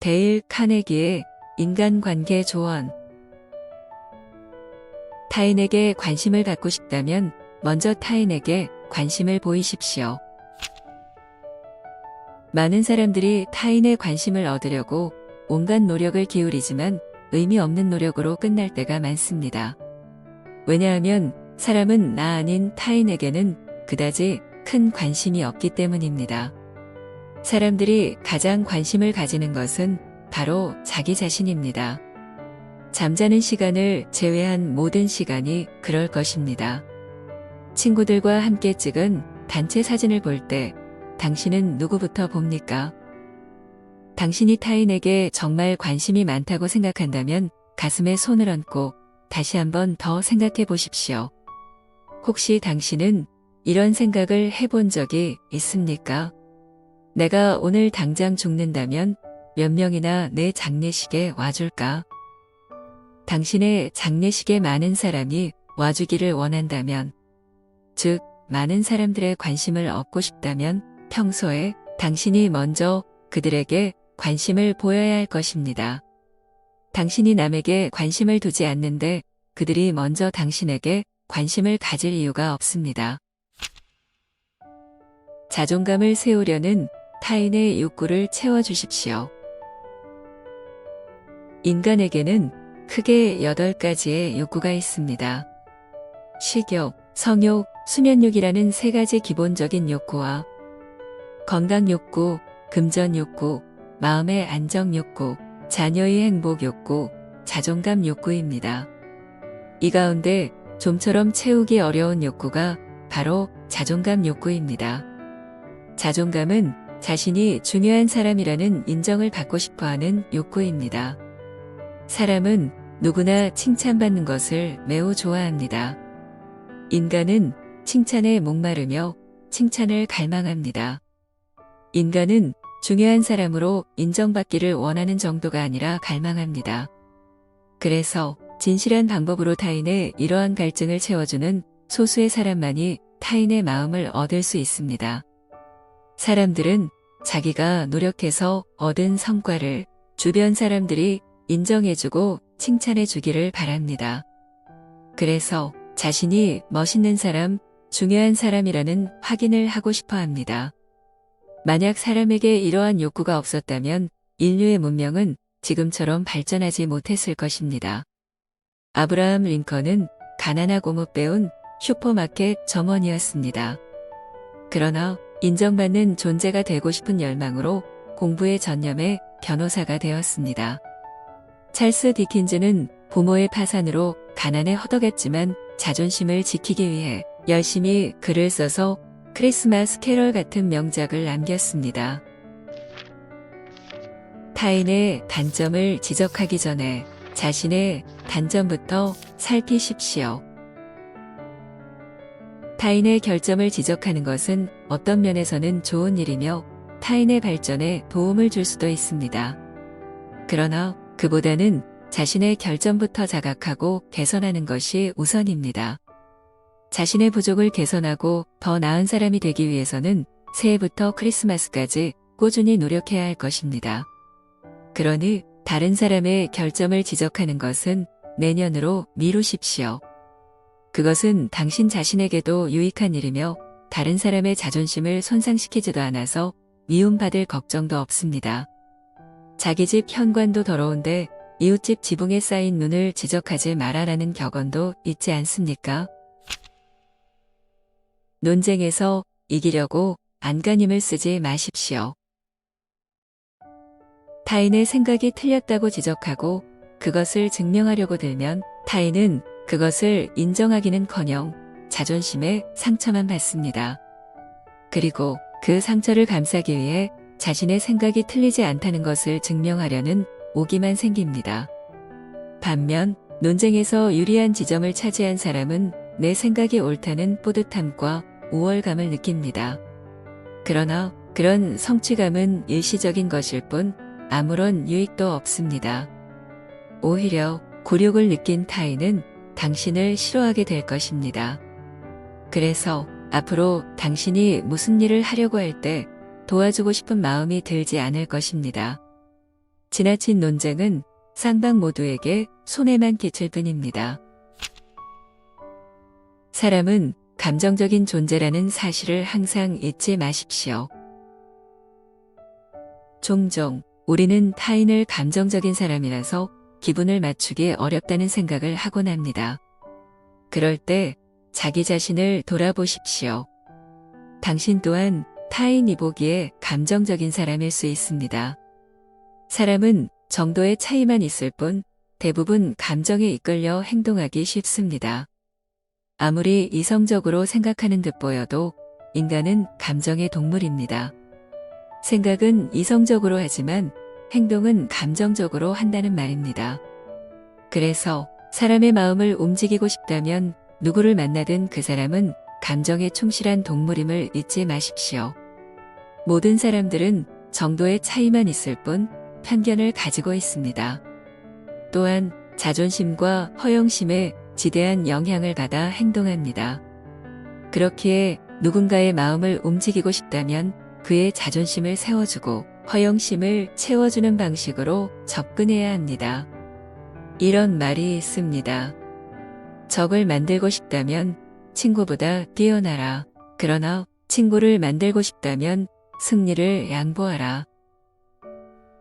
데일 카네기의 인간관계 조언. 타인에게 관심을 갖고 싶다면 먼저 타인에게 관심을 보이십시오. 많은 사람들이 타인의 관심을 얻으려고 온갖 노력을 기울이지만 의미 없는 노력으로 끝날 때가 많습니다. 왜냐하면 사람은 나 아닌 타인에게는 그다지 큰 관심이 없기 때문입니다. 사람들이 가장 관심을 가지는 것은 바로 자기 자신입니다. 잠자는 시간을 제외한 모든 시간이 그럴 것입니다. 친구들과 함께 찍은 단체 사진을 볼 때 당신은 누구부터 봅니까? 당신이 타인에게 정말 관심이 많다고 생각한다면 가슴에 손을 얹고 다시 한번 더 생각해 보십시오. 혹시 당신은 이런 생각을 해본 적이 있습니까? 내가 오늘 당장 죽는다면 몇 명이나 내 장례식에 와줄까? 당신의 장례식에 많은 사람이 와주기를 원한다면, 즉 많은 사람들의 관심을 얻고 싶다면 평소에 당신이 먼저 그들에게 관심을 보여야 할 것입니다. 당신이 남에게 관심을 두지 않는데 그들이 먼저 당신에게 관심을 가질 이유가 없습니다. 자존감을 세우려는 타인의 욕구를 채워주십시오. 인간에게는 크게 8가지의 욕구가 있습니다. 식욕, 성욕, 수면욕이라는 3가지 기본적인 욕구와 건강 욕구, 금전 욕구, 마음의 안정 욕구, 자녀의 행복 욕구, 자존감 욕구입니다. 이 가운데 좀처럼 채우기 어려운 욕구가 바로 자존감 욕구입니다. 자존감은 자신이 중요한 사람이라는 인정을 받고 싶어하는 욕구입니다. 사람은 누구나 칭찬받는 것을 매우 좋아합니다. 인간은 칭찬에 목마르며 칭찬을 갈망합니다. 인간은 중요한 사람으로 인정받기를 원하는 정도가 아니라 갈망합니다. 그래서 진실한 방법으로 타인의 이러한 갈증을 채워주는 소수의 사람만이 타인의 마음을 얻을 수 있습니다. 사람들은 자기가 노력해서 얻은 성과를 주변 사람들이 인정해주고 칭찬해주기를 바랍니다. 그래서 자신이 멋있는 사람, 중요한 사람이라는 확인을 하고 싶어 합니다. 만약 사람에게 이러한 욕구가 없었다면 인류의 문명은 지금처럼 발전하지 못했을 것입니다. 아브라함 링컨은 가난하고 못 배운 슈퍼마켓 점원이었습니다. 그러나 인정받는 존재가 되고 싶은 열망으로 공부에 전념해 변호사가 되었습니다. 찰스 디킨즈는 부모의 파산으로 가난에 허덕였지만 자존심을 지키기 위해 열심히 글을 써서 크리스마스 캐럴 같은 명작을 남겼습니다. 타인의 단점을 지적하기 전에 자신의 단점부터 살피십시오. 타인의 결점을 지적하는 것은 어떤 면에서는 좋은 일이며 타인의 발전에 도움을 줄 수도 있습니다. 그러나 그보다는 자신의 결점부터 자각하고 개선하는 것이 우선입니다. 자신의 부족을 개선하고 더 나은 사람이 되기 위해서는 새해부터 크리스마스까지 꾸준히 노력해야 할 것입니다. 그러니 다른 사람의 결점을 지적하는 것은 내년으로 미루십시오. 그것은 당신 자신에게도 유익한 일이며 다른 사람의 자존심을 손상시키지도 않아서 미움받을 걱정도 없습니다. 자기 집 현관도 더러운데 이웃집 지붕에 쌓인 눈을 지적하지 마라라는 격언도 있지 않습니까? 논쟁에서 이기려고 안간힘을 쓰지 마십시오. 타인의 생각이 틀렸다고 지적하고 그것을 증명하려고 들면 타인은 그것을 인정하기는커녕 자존심에 상처만 받습니다. 그리고 그 상처를 감싸기 위해 자신의 생각이 틀리지 않다는 것을 증명하려는 오기만 생깁니다. 반면 논쟁에서 유리한 지점을 차지한 사람은 내 생각이 옳다는 뿌듯함과 우월감을 느낍니다. 그러나 그런 성취감은 일시적인 것일 뿐 아무런 유익도 없습니다. 오히려 굴욕을 느낀 타인은 당신을 싫어하게 될 것입니다. 그래서 앞으로 당신이 무슨 일을 하려고 할 때 도와주고 싶은 마음이 들지 않을 것입니다. 지나친 논쟁은 쌍방 모두에게 손해만 끼칠 뿐입니다. 사람은 감정적인 존재라는 사실을 항상 잊지 마십시오. 종종 우리는 타인을 감정적인 사람이라서 기분을 맞추기 어렵다는 생각을 하곤 합니다. 그럴 때 자기 자신을 돌아보십시오. 당신 또한 타인이 보기에 감정적인 사람일 수 있습니다. 사람은 정도의 차이만 있을 뿐 대부분 감정에 이끌려 행동하기 쉽습니다. 아무리 이성적으로 생각하는 듯 보여도 인간은 감정의 동물입니다. 생각은 이성적으로 하지만 행동은 감정적으로 한다는 말입니다. 그래서 사람의 마음을 움직이고 싶다면 누구를 만나든 그 사람은 감정에 충실한 동물임을 잊지 마십시오. 모든 사람들은 정도의 차이만 있을 뿐 편견을 가지고 있습니다. 또한 자존심과 허영심에 지대한 영향을 받아 행동합니다. 그렇기에 누군가의 마음을 움직이고 싶다면 그의 자존심을 세워주고 허영심을 채워주는 방식으로 접근해야 합니다. 이런 말이 있습니다. 적을 만들고 싶다면 친구보다 뛰어나라. 그러나 친구를 만들고 싶다면 승리를 양보하라.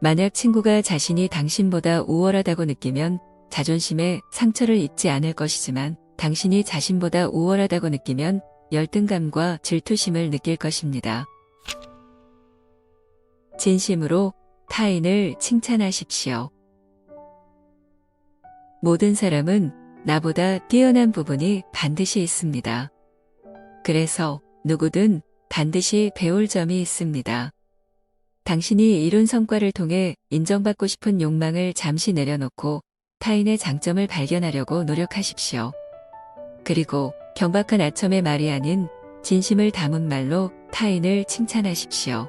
만약 친구가 자신이 당신보다 우월하다고 느끼면 자존심에 상처를 입지 않을 것이지만 당신이 자신보다 우월하다고 느끼면 열등감과 질투심을 느낄 것입니다. 진심으로 타인을 칭찬하십시오. 모든 사람은 나보다 뛰어난 부분이 반드시 있습니다. 그래서 누구든 반드시 배울 점이 있습니다. 당신이 이룬 성과를 통해 인정받고 싶은 욕망을 잠시 내려놓고 타인의 장점을 발견하려고 노력하십시오. 그리고 경박한 아첨의 말이 아닌 진심을 담은 말로 타인을 칭찬하십시오.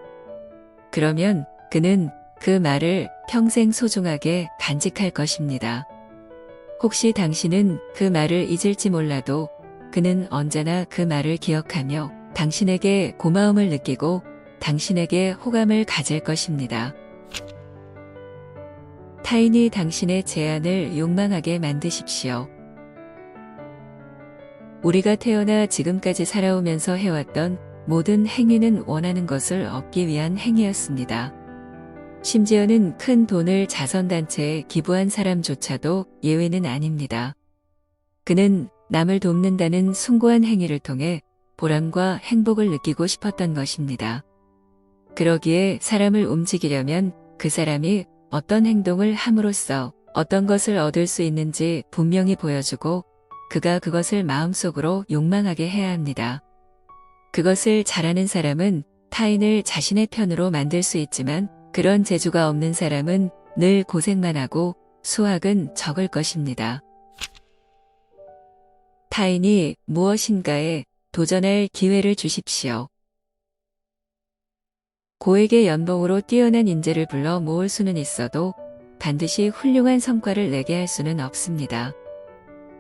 그러면 그는 그 말을 평생 소중하게 간직할 것입니다. 혹시 당신은 그 말을 잊을지 몰라도 그는 언제나 그 말을 기억하며 당신에게 고마움을 느끼고 당신에게 호감을 가질 것입니다. 타인이 당신의 제안을 욕망하게 만드십시오. 우리가 태어나 지금까지 살아오면서 해왔던 모든 행위는 원하는 것을 얻기 위한 행위였습니다. 심지어는 큰 돈을 자선단체에 기부한 사람조차도 예외는 아닙니다. 그는 남을 돕는다는 숭고한 행위를 통해 보람과 행복을 느끼고 싶었던 것입니다. 그러기에 사람을 움직이려면 그 사람이 어떤 행동을 함으로써 어떤 것을 얻을 수 있는지 분명히 보여주고 그가 그것을 마음속으로 욕망하게 해야 합니다. 그것을 잘하는 사람은 타인을 자신의 편으로 만들 수 있지만 그런 재주가 없는 사람은 늘 고생만 하고 수확은 적을 것입니다. 타인이 무엇인가에 도전할 기회를 주십시오. 고액의 연봉으로 뛰어난 인재를 불러 모을 수는 있어도 반드시 훌륭한 성과를 내게 할 수는 없습니다.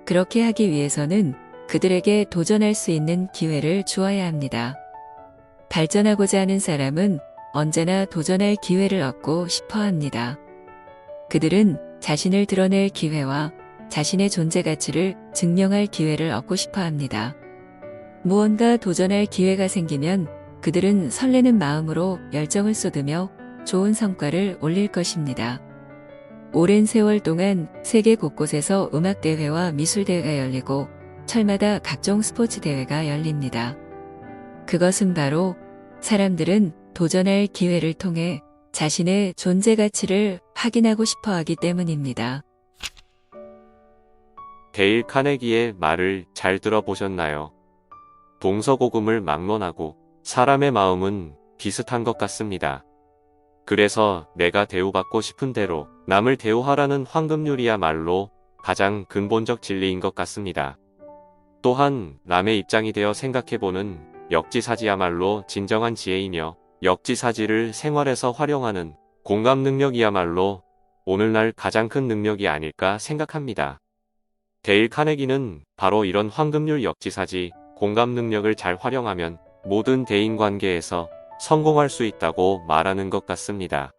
그렇게 하기 위해서는 그들에게 도전할 수 있는 기회를 주어야 합니다. 발전하고자 하는 사람은 언제나 도전할 기회를 얻고 싶어 합니다. 그들은 자신을 드러낼 기회와 자신의 존재 가치를 증명할 기회를 얻고 싶어 합니다. 무언가 도전할 기회가 생기면 그들은 설레는 마음으로 열정을 쏟으며 좋은 성과를 올릴 것입니다. 오랜 세월 동안 세계 곳곳에서 음악대회와 미술대회가 열리고 철마다 각종 스포츠 대회가 열립니다. 그것은 바로 사람들은 도전할 기회를 통해 자신의 존재 가치를 확인하고 싶어 하기 때문입니다. 데일 카네기의 말을 잘 들어보셨나요? 동서고금을 막론하고 사람의 마음은 비슷한 것 같습니다. 그래서 내가 대우받고 싶은 대로 남을 대우하라는 황금률이야말로 가장 근본적 진리인 것 같습니다. 또한 남의 입장이 되어 생각해보는 역지사지야말로 진정한 지혜이며 역지사지를 생활에서 활용하는 공감 능력이야말로 오늘날 가장 큰 능력이 아닐까 생각합니다. 데일 카네기는 바로 이런 황금률 역지사지, 공감 능력을 잘 활용하면 모든 대인관계에서 성공할 수 있다고 말하는 것 같습니다.